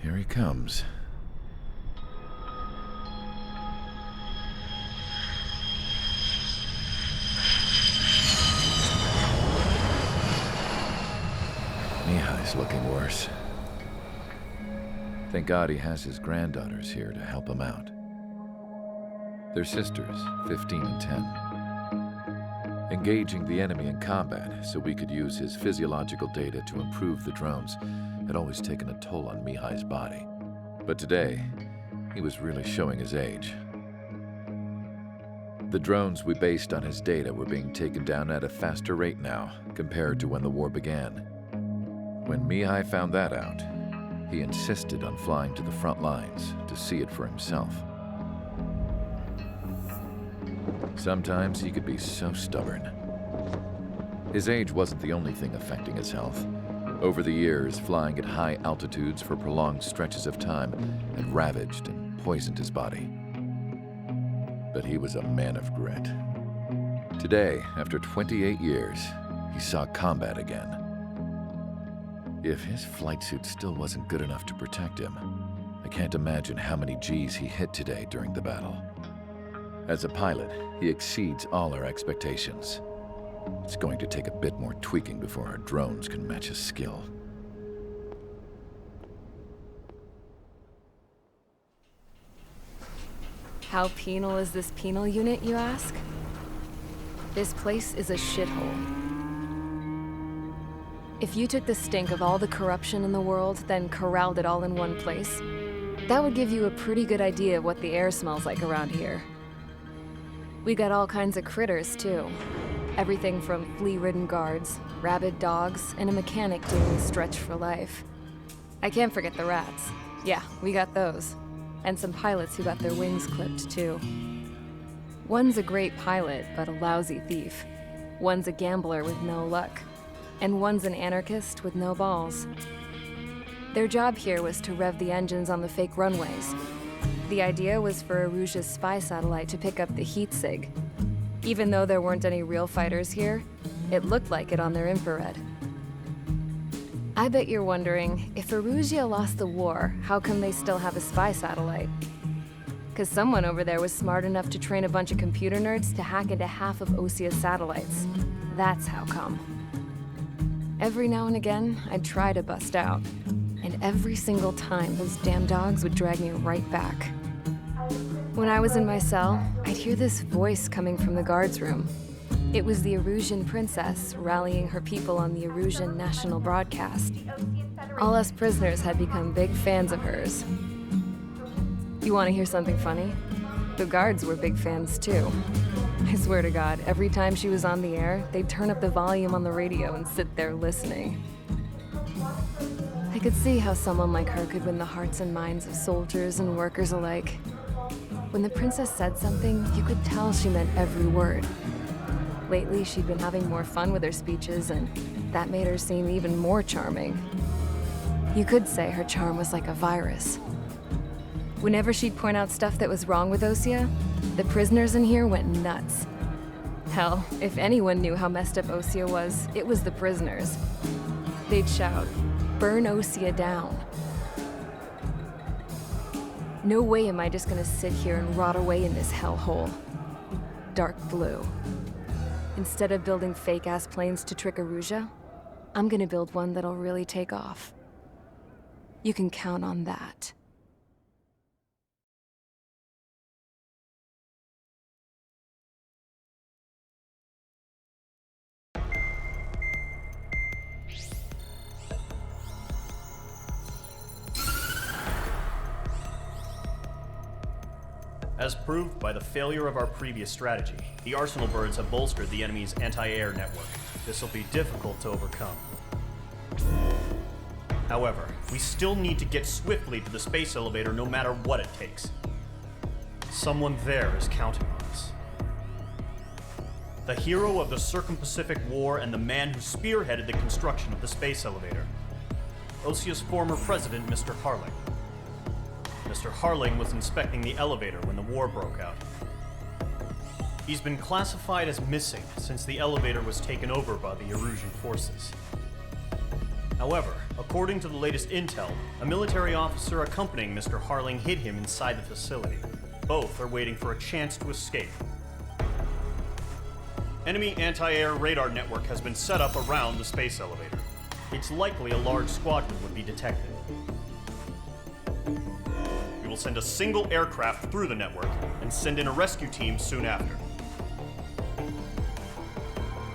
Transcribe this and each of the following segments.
Here he comes. Mihai's looking worse. Thank God he has his granddaughters here to help him out. They're sisters, 15 and 10. Engaging the enemy in combat so we could use his physiological data to improve the drones had always taken a toll on Mihai's body. But today, he was really showing his age. The drones we based on his data were being taken down at a faster rate now compared to when the war began. When Mihai found that out, he insisted on flying to the front lines to see it for himself. Sometimes he could be so stubborn. His age wasn't the only thing affecting his health. Over the years, flying at high altitudes for prolonged stretches of time had ravaged and poisoned his body. But he was a man of grit. Today, after 28 years, he saw combat again. If his flight suit still wasn't good enough to protect him, I can't imagine how many G's he hit today during the battle. As a pilot, he exceeds all our expectations. It's going to take a bit more tweaking before our drones can match his skill. How penal is this penal unit, you ask? This place is a shithole. If you took the stink of all the corruption in the world, then corralled it all in one place, that would give you a pretty good idea of what the air smells like around here. We got all kinds of critters, too. Everything from flea-ridden guards, rabid dogs, and a mechanic doing the stretch for life. I can't forget the rats. Yeah, we got those. And some pilots who got their wings clipped, too. One's a great pilot, but a lousy thief. One's a gambler with no luck. And one's an anarchist with no balls. Their job here was to rev the engines on the fake runways. The idea was for Aruja's spy satellite to pick up the heat sig. Even though there weren't any real fighters here, it looked like it on their infrared. I bet you're wondering, if Aruja lost the war, how come they still have a spy satellite? 'Cause someone over there was smart enough to train a bunch of computer nerds to hack into half of Osia's satellites. That's how come. Every now and again, I'd try to bust out. And every single time, those damn dogs would drag me right back. When I was in my cell, I'd hear this voice coming from the guards room. It was the Erusian princess rallying her people on the Erusian national broadcast. All us prisoners had become big fans of hers. You want to hear something funny? The guards were big fans too. I swear to God, every time she was on the air, they'd turn up the volume on the radio and sit there listening. I could see how someone like her could win the hearts and minds of soldiers and workers alike. When the princess said something, you could tell she meant every word. Lately, she'd been having more fun with her speeches, and that made her seem even more charming. You could say her charm was like a virus. Whenever she'd point out stuff that was wrong with Osia, the prisoners in here went nuts. Hell, if anyone knew how messed up Osia was, it was the prisoners. They'd shout, "Burn Osia down." No way am I just gonna sit here and rot away in this hellhole. Dark blue. Instead of building fake-ass planes to trick Aruja, I'm gonna build one that'll really take off. You can count on that. As proved by the failure of our previous strategy, the Arsenal birds have bolstered the enemy's anti-air network. This will be difficult to overcome. However, we still need to get swiftly to the space elevator no matter what it takes. Someone there is counting on us. The hero of the Circum-Pacific War and the man who spearheaded the construction of the space elevator. Osia's former president, Mr. Harling. Mr. Harling was inspecting the elevator when the war broke out. He's been classified as missing since the elevator was taken over by the Erusian forces. However, according to the latest intel, a military officer accompanying Mr. Harling hid him inside the facility. Both are waiting for a chance to escape. Enemy anti-air radar network has been set up around the space elevator. It's likely a large squadron would be detected. We will send a single aircraft through the network and send in a rescue team soon after.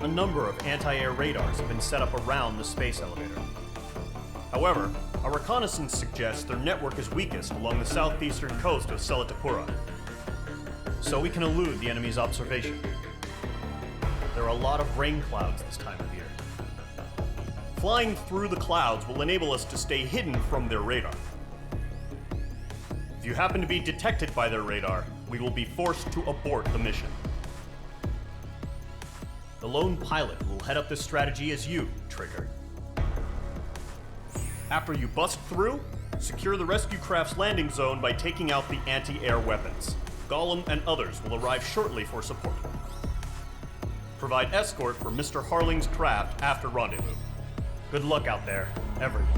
A number of anti-air radars have been set up around the space elevator. However, our reconnaissance suggests their network is weakest along the southeastern coast of Selatapura, so we can elude the enemy's observation. There are a lot of rain clouds this time of year. Flying through the clouds will enable us to stay hidden from their radar. If you happen to be detected by their radar, we will be forced to abort the mission. The lone pilot will head up this strategy as you, Trigger. After you bust through, secure the rescue craft's landing zone by taking out the anti-air weapons. Gollum and others will arrive shortly for support. Provide escort for Mr. Harling's craft after rendezvous. Good luck out there, everyone.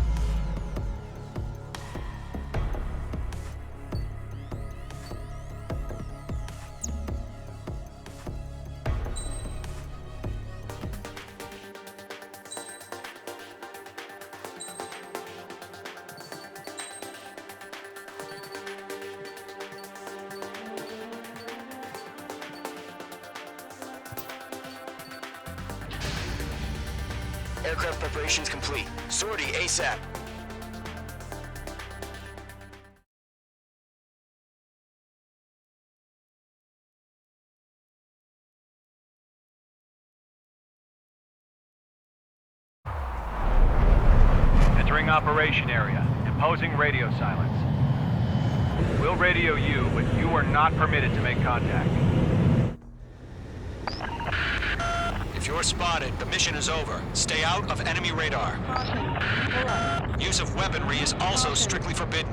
Aircraft preparations complete. Sortie ASAP. Entering operation area. Imposing radio silence. We'll radio you, but you are not permitted to make contact. If you're spotted, the mission is over. Stay out of enemy radar. Use of weaponry is also strictly forbidden.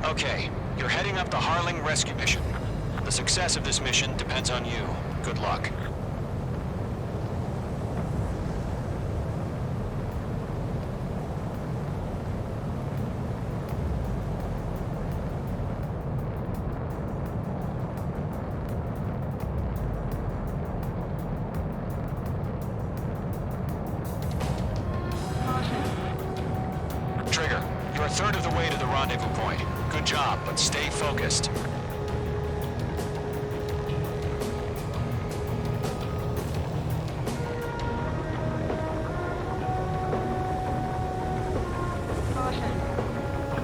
Okay, you're heading up the Harling rescue mission. The success of this mission depends on you. Good luck. Trigger, you're a third of the way to the rendezvous point. Good job, but stay focused.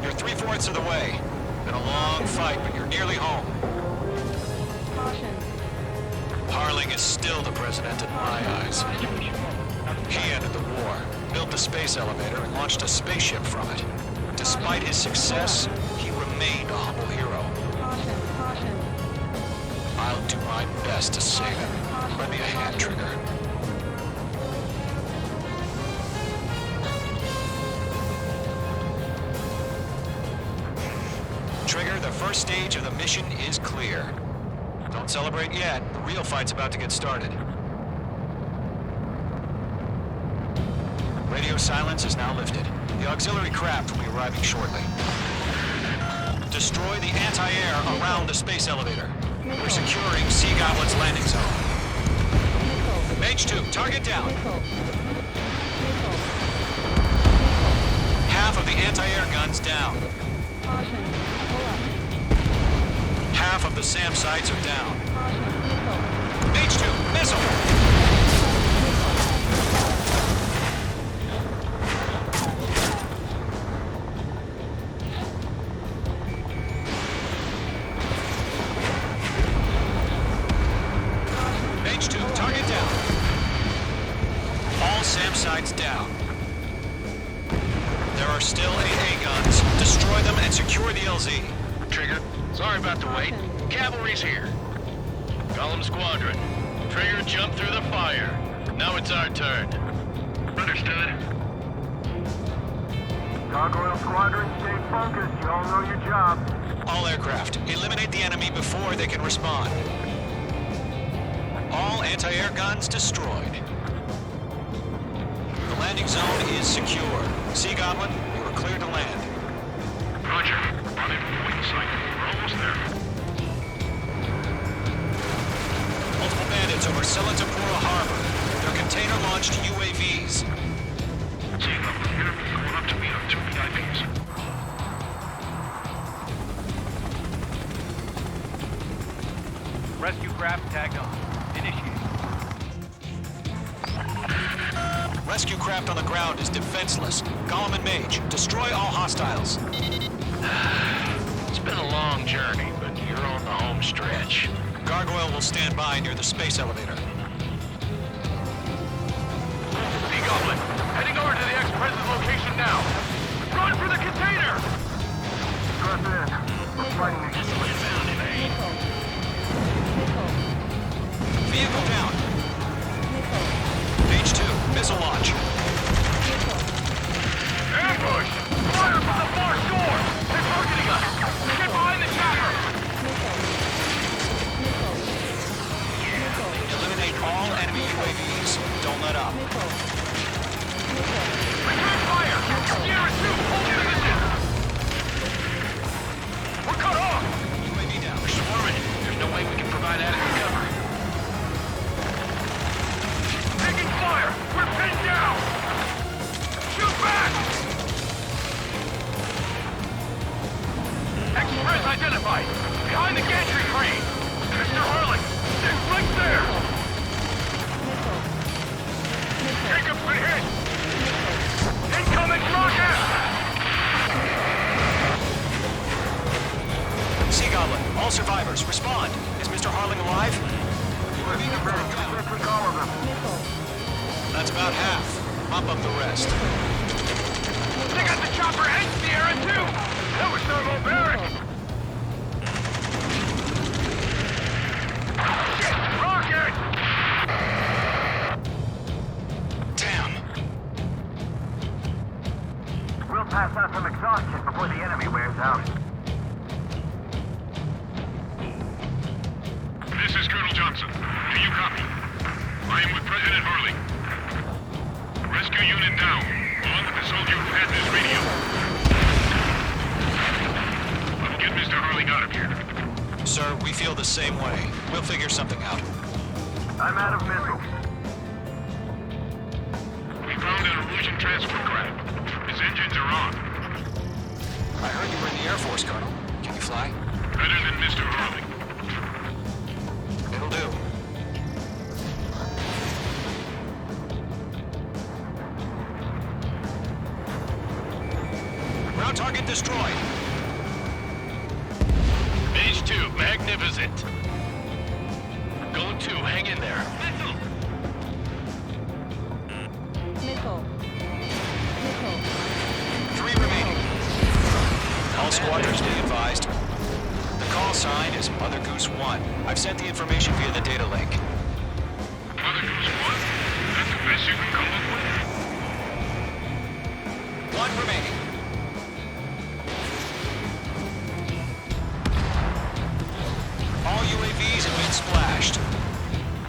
You're 3/4 of the way. Been a long fight, but you're nearly home. Harling is still the president in my eyes. He ended the war, built the space elevator, and launched a spaceship from it. Despite his success, he remained a humble hero. I'll do my best to save him. Lend me a hand, Trigger. Trigger, the first stage of the mission is clear. Don't celebrate yet. The real fight's about to get started. Radio silence is now lifted. The auxiliary craft will be arriving shortly. Destroy the anti-air around the space elevator. We're securing Sea Goblet's landing zone. Mage 2, target down. Half of the anti-air guns down. Half of the SAM sites are down. Mage 2, missile! Target down. All SAM sites down. There are still AA guns. Destroy them and secure the LZ. Trigger, sorry about the wait. Cavalry's here. Gollum Squadron. Trigger jumped through the fire. Now it's our turn. Understood. Gargoyle Squadron, stay focused. You all know your job. All aircraft, eliminate the enemy before they can respond. All anti-air guns destroyed. The Landing zone is secure. Sea Goblin, you are cleared to land. Roger. On it. Wing sight. We're almost there. Multiple bandits over Selatapura Harbor. They're container-launched UAVs. Sea Goblin here. Going up to meet our 2 VIPs. Rescue craft tagged on. Initiate. Rescue craft on the ground is defenseless. Gollum and Mage, destroy all hostiles. It's been a long journey, but you're on the home stretch. Gargoyle will stand by near the space elevator. Sea Goblin, heading over to the ex-president's location now. Run for the container! Trust in. We're fighting against the Found it, eh? Vehicle down. Page 2, missile launch. Ambush! Fire from the far shore! They're targeting us! Get behind the chopper! Eliminate all enemy UAVs. Don't let up. Return fire! Sierra 2, hold position! We're cut off! UAV down. We're swarming. There's no way we can provide adequate cover. Taking fire! We're pinned down! Shoot back! Express identified! Behind the gantry crane! Mr. Harlan! They're right there! Jacob's been hit! Incoming rocket! Sea Goblin, all survivors, respond. Is Mr. Harling alive? UAV confirmed. Took all of them. That's about half. Mop up the rest. They got the chopper and Sierra too! That was thermobaric! Shit! Rocket! Damn. We'll pass out some exhaustion before the enemy wears out. This is Colonel Johnson. Do you copy? I am with President Harling. Rescue unit down, along with the soldier who had this radio. I'll get Mr. Harling out of here. Sir, we feel the same way. We'll figure something out. I'm out of missiles. We found an illusion transport craft. His engines are on. I heard you were in the Air Force, Colonel. Can you fly? Better than Mr. Harling. It'll do. Ground target destroyed. Page 2, magnificent. Going 2, hang in there. Nickel. 3 remaining. All squadrons be advised. The call sign is Mother Goose 1. I've sent the information via the data link. Mother Goose 1? That's the best you can come up with? 1 remaining. All UAVs have been splashed.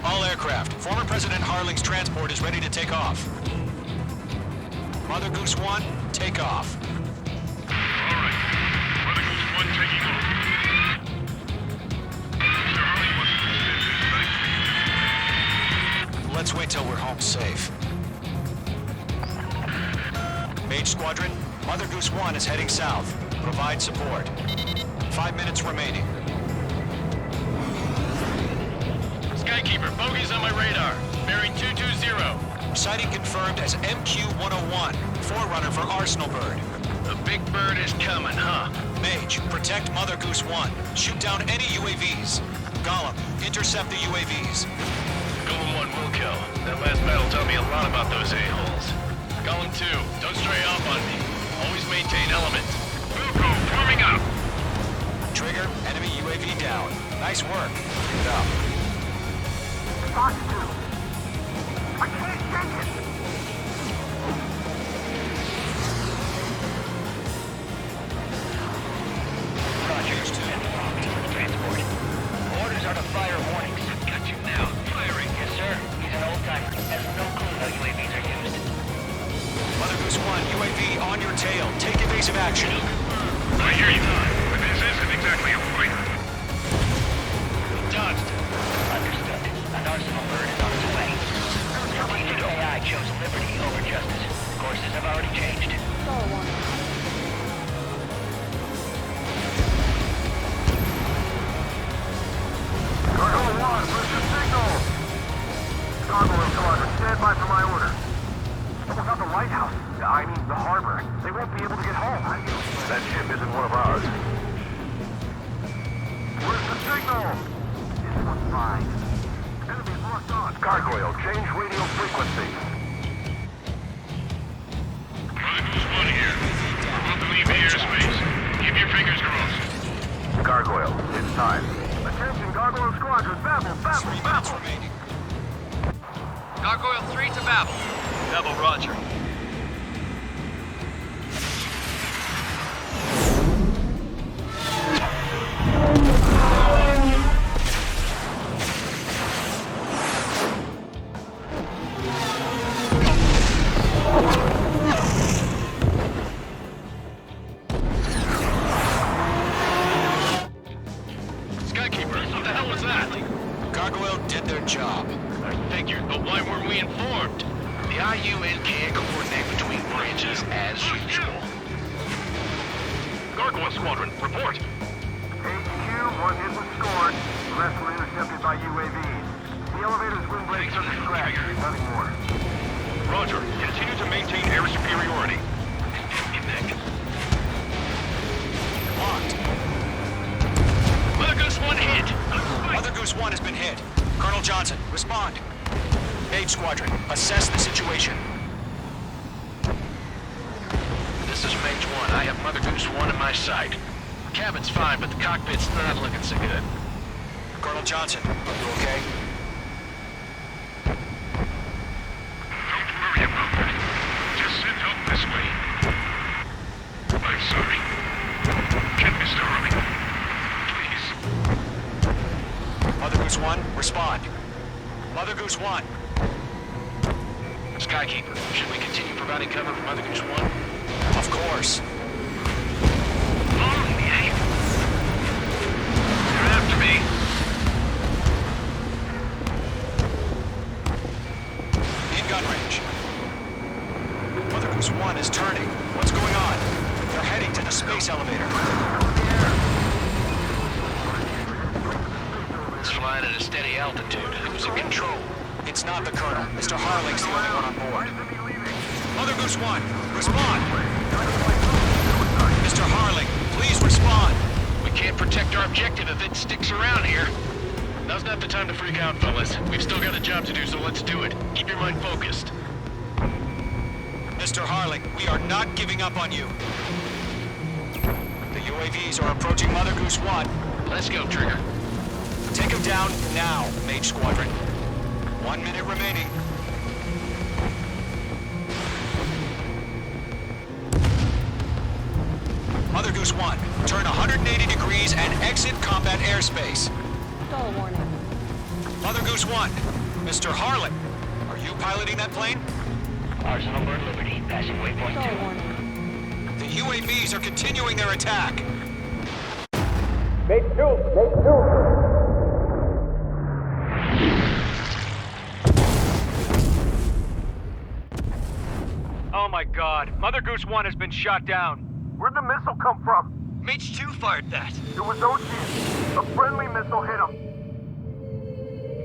All aircraft. Former President Harling's transport is ready to take off. Mother Goose 1, take off. All right. Mother Goose 1 taking off. Mr. Harling wants to Let's wait till we're home safe. Mage Squadron, Mother Goose 1 is heading south. Provide support. 5 minutes remaining. Skykeeper, bogeys on my radar. Bearing 220. Sighting confirmed as MQ-101, forerunner for Arsenal Bird. The big bird is coming, huh? Mage, protect Mother Goose 1. Shoot down any UAVs. Gollum, intercept the UAVs. Golem 1 will kill. That last battle taught me a lot about those a-holes. Golem 2, don't stray off on me. Always maintain element. Wilco, forming up. Trigger, enemy UAV down. Nice work. Keep it up. Fox 2. I can't take it. Roger, 2. Transport. Orders are to fire warnings. Got you now. Firing. Yes, sir. He's an old-timer. Has no clue how UAVs are used. Goose 1, UAV on your tail. Take evasive action. I hear you. But this isn't exactly a fight. Dodged. Understood. An arsenal bird is on its way. Strategic AI chose liberty over justice. Courses have already changed. Gargoyle 1, where's your signal? Gargoyle Squadron, stand by for my order. What about the lighthouse? I mean, the harbor. They won't be able to get home. That ship isn't one of ours. Where's the signal? This one's fine. Enemy's locked on. Gargoyle, change radio frequency. Mother Goose 1 here. We're about to leave the airspace. Keep your fingers crossed. Gargoyle, it's time. Attention, Gargoyle Squadron, babble, babble, 3 minutes babble. remaining. Gargoyle 3 to Babel. Babel, roger. Skykeeper, what the hell was that? Gargoyle did their job. I figured, but why weren't we informed? The IUN can't coordinate between branches as usual. Gargoyle Squadron, report. HQ, one hit was scored. The rest were intercepted by UAVs. The elevator's wind blades took a scratch. Nothing more. Roger. Continue to maintain air superiority. Locked. Mother Goose 1 hit. Mother Goose 1 has been hit. Colonel Johnson, respond. Mage Squadron, assess the situation. This is Mage 1. I have Mother Goose 1 in my sight. Cabin's fine, but the cockpit's not looking so good. Colonel Johnson, are you okay? Don't worry about that. Just send help this way. I'm sorry. Get Mr. Harley. Please. Mother Goose 1, respond. Mother Goose 1. Skykeeper, should we continue providing cover for Mother Goose 1? Of course. Follow me, eh? They're after me. In gun range. Mother Goose 1 is turning. What's going on? They're heading to the space elevator. It's flying at a steady altitude. Who's in control? It's not the Colonel. Mr. Harling's the only one on board. Mother Goose 1, respond! Mr. Harling, please respond! We can't protect our objective if it sticks around here. Now's not the time to freak out, fellas. We've still got a job to do, so let's do it. Keep your mind focused. Mr. Harling, we are not giving up on you. The UAVs are approaching Mother Goose 1. Let's go, Trigger. Take him down now, Mage Squadron. 1 minute remaining. Mother Goose 1, turn 180 degrees and exit combat airspace. Stall warning. Mother Goose 1, Mr. Harlan, are you piloting that plane? Arsenal Bird Liberty, passing waypoint 2. warning. The UAVs are continuing their attack. Oh my god. Mother Goose 1 has been shot down. Where'd the missile come from? Mage 2 fired that. It was OG. A friendly missile hit him.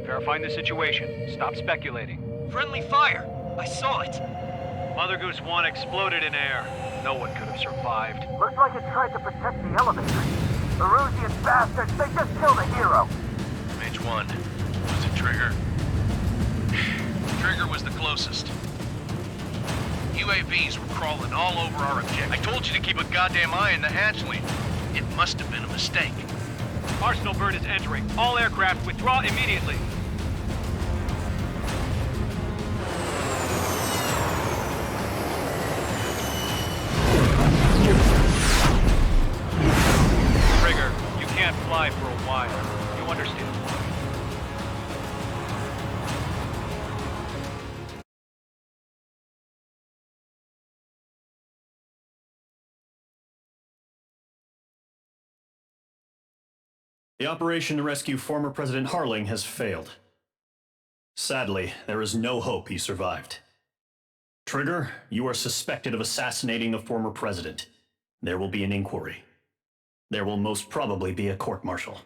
Verifying the situation. Stop speculating. Friendly fire! I saw it! Mother Goose 1 exploded in air. No one could have survived. Looks like it tried to protect the elevator. The Rusian bastards, they just killed a hero. Mage 1. Was it Trigger? Trigger was the closest. UAVs were crawling all over our objective. I told you to keep a goddamn eye on the hatchling. It must have been a mistake. Arsenal Bird is entering. All aircraft withdraw immediately. Trigger, you can't fly for a while. You understand? The operation to rescue former President Harling has failed. Sadly, there is no hope he survived. Trigger, you are suspected of assassinating the former president. There will be an inquiry. There will most probably be a court-martial.